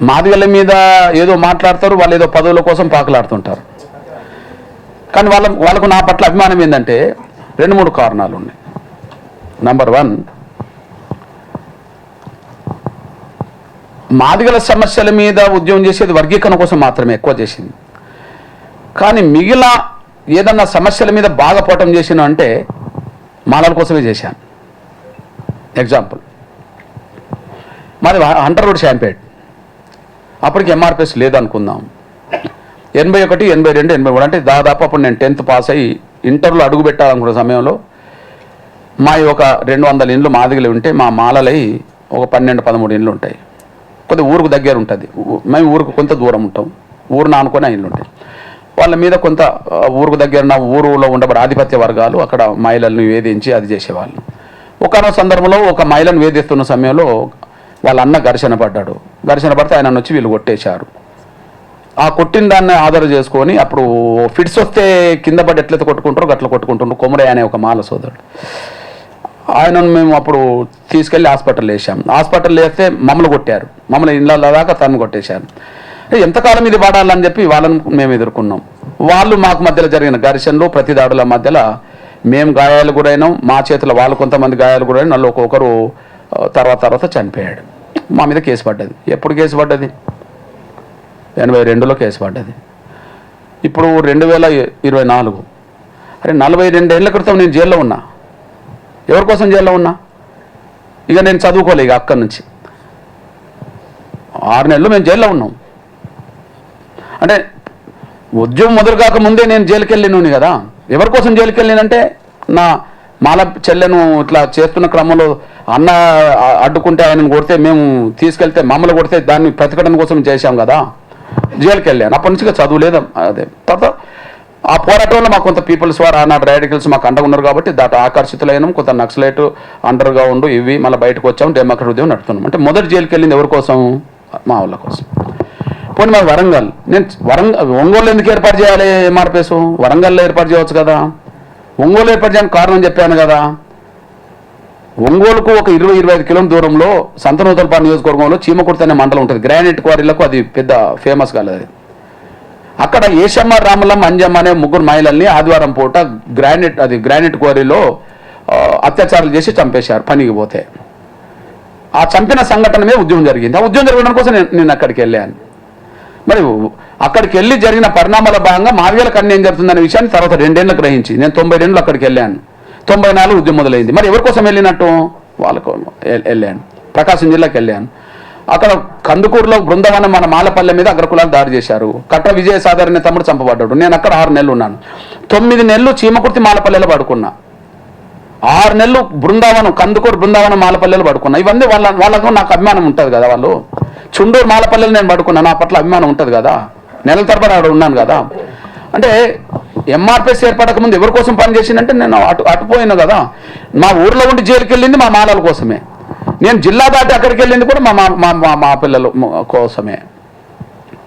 మాదిగల మీద ఏదో మాట్లాడతారు, వాళ్ళు ఏదో పదవుల కోసం పాకులాడుతుంటారు. కానీ వాళ్ళకు నా పట్ల అభిమానం ఏంటంటే 2-3 కారణాలు ఉన్నాయి. నంబర్ 1, మాదిగల సమస్యల మీద ఉద్యమం చేసేది వర్గీకరణ కోసం మాత్రమే ఎక్కువ చేసింది. కానీ మిగిలిన ఏదన్నా సమస్యల మీద బాగా పోవటం చేసిన అంటే మాలల కోసమే చేశాను. ఎగ్జాంపుల్, మాది హంటర్ రోడ్ షాంపేట్. అప్పటికి ఎంఆర్పిఎస్ లేదనుకుందాం. 81, 82, 83 అంటే దాదాపు అప్పుడు నేను 10th పాస్ అయ్యి ఇంటర్లో అడుగు పెట్టాలనుకున్న సమయంలో మా ఒక 200 ఇండ్లు మాదిగలు ఉంటే మా మాలలై ఒక 12-13 ఇండ్లు ఉంటాయి. కొద్దిగా ఊరుకు దగ్గర ఉంటుంది. మేము ఊరుకు కొంత దూరం ఉంటాం. ఊరు ఆనుకొని ఇండ్లు ఉంటాయి. వాళ్ళ మీద కొంత ఊరుకు దగ్గర ఊరులో ఉండబడే ఆధిపత్య వర్గాలు అక్కడ మహిళలను వేధించి అది చేసేవాళ్ళు. ఒకనో సందర్భంలో ఒక మహిళను వేధిస్తున్న సమయంలో వాళ్ళ అన్న ఘర్షణ పడితే ఆయన వచ్చి వీళ్ళు కొట్టేశారు. ఆ కొట్టిన దాన్ని ఆధారం చేసుకొని అప్పుడు ఫిట్స్ వస్తే కింద పడి ఎట్లయితే కొట్టుకుంటారో గట్ల కొట్టుకుంటుండ్రు. కొమరయ్య అనే ఒక మాల సోదరుడు, ఆయనను మేము అప్పుడు తీసుకెళ్ళి హాస్పిటల్ వేసాం. హాస్పిటల్ వేస్తే మమ్మల్ని కొట్టారు. మమ్మల్ని ఇళ్ళ దాకా తను కొట్టేశారు. ఎంతకాలం ఇది వాడాలని చెప్పి వాళ్ళని మేము ఎదుర్కొన్నాం. వాళ్ళు మాకు మధ్యలో జరిగిన ఘర్షణలు, ప్రతిదాడుల మధ్యలో మేము గాయాలు గురైనాం. మా చేతిలో వాళ్ళు కొంతమంది గాయాలు గురైన నన్ను ఒక్కొక్కరు తర్వాత చనిపోయాడు. మా మీద కేసు పడ్డది. ఎప్పుడు కేసు పడ్డది? 82లో కేసు పడ్డది. ఇప్పుడు 2024. అరే 42 ఏళ్ల క్రితం నేను జైల్లో ఉన్నా. ఎవరి కోసం జైల్లో ఉన్నా? ఇక నేను చదువుకోలే. ఇక అక్కడి నుంచి 6 నెలలు మేము జైల్లో ఉన్నాం. అంటే ఉద్యమం మొదలు కాకముందే నేను జైలుకి వెళ్ళినని కదా. ఎవరి కోసం జైలుకి వెళ్ళినంటే నా మాల చెల్లెను ఇట్లా చేస్తున్న క్రమంలో అన్న అడ్డుకుంటే ఆయనను కొడితే మేము తీసుకెళ్తే మమ్మల్ని కొడితే దాన్ని ప్రతిఘటన కోసం చేశాం కదా, జైలుకి వెళ్ళాను. అప్పటి నుంచి చదువు లేదు. అదే తర్వాత ఆ పోరాటంలో మాకు కొంత పీపుల్స్ వారు ఆనాడు రాడికల్స్ మాకు అండగా ఉన్నారు కాబట్టి దాంట్లో ఆకర్షితులైనాం. కొంత నక్సలైట్ అండర్గా ఉండు ఇవి మళ్ళీ బయటకు వచ్చాం. డెమోక్రట్ ఉద్యమం నడుపుతున్నాం. అంటే మొదటి జైలుకి వెళ్ళింది ఎవరి కోసం? మా వాళ్ళ కోసం. పోనీ మరి వరంగల్, నేను ఒంగోలు ఎందుకు ఏర్పాటు చేయాలి? ఎంఆర్పిఎస్ వరంగల్లో ఏర్పాటు చేయవచ్చు కదా. ఒంగోలు ఏర్పాటు చేయడానికి కారణం చెప్పాను కదా. ఒంగోలుకు ఒక 20-25 కిలోమీటర్ దూరంలో సంతనూతలపాడు నియోజకవర్గంలో చీమకుర్తి అనే మండలం ఉంటుంది. గ్రానైట్ క్వారీలకు అది పెద్ద ఫేమస్ కాలేదు. అక్కడ ఏషమ్మ, రామలమ్మ, అంజమ్మ అనే 3 మహిళల్ని ఆదివారం పూట గ్రానైట్ క్వారీలో అత్యాచారాలు చేసి చంపేశారు పనికి పోతే. ఆ చంపిన సంఘటన మీద ఉద్యమం జరిగింది. ఆ ఉద్యమం జరగడం కోసం నేను అక్కడికి వెళ్ళాను. మరి అక్కడికి వెళ్ళి జరిగిన పరిణామాల భాగంగా మాదిగలకు అన్యాయం జరుగుతుందనే విషయాన్ని తర్వాత 2 ఏళ్ళు గ్రహించి నేను 92లో అక్కడికి వెళ్ళాను. 94 ఉద్యమం మొదలైంది. మరి ఎవరి కోసం వెళ్ళినట్టు? వాళ్ళకు వెళ్ళాను. ప్రకాశం జిల్లాకి వెళ్ళాను. అక్కడ కందుకూరులో బృందావనం మన మాలపల్లె మీద అగ్రకులాలు దాడి చేశారు. కట్ర విజయసాగర్ అనే తమ్ముడు చంపబడ్డాడు. నేను అక్కడ 6 నెలలు ఉన్నాను. 9 నెలలు చీమకుర్తి మాలపల్లెలో పడుకున్నా. 6 నెలలు కందుకూరు బృందావనం మాలపల్లెలో పడుకున్నా. ఇవన్నీ వాళ్ళకు నాకు అభిమానం ఉంటుంది కదా. వాళ్ళు చుండూరు మాలపల్లెలు నేను పడుకున్నా. నా పట్ల అభిమానం ఉంటుంది కదా. నెలల తరబడి అక్కడ ఉన్నాను కదా. అంటే ఎంఆర్పిఎస్ ఏర్పడక ముందు ఎవరి కోసం పనిచేసిందంటే నేను అటుపోయినా కదా. మా ఊర్లో ఉండి జైలుకి వెళ్ళింది మా మాలల కోసమే. నేను జిల్లా దాటి అక్కడికి వెళ్ళింది కూడా మా పిల్లల కోసమే.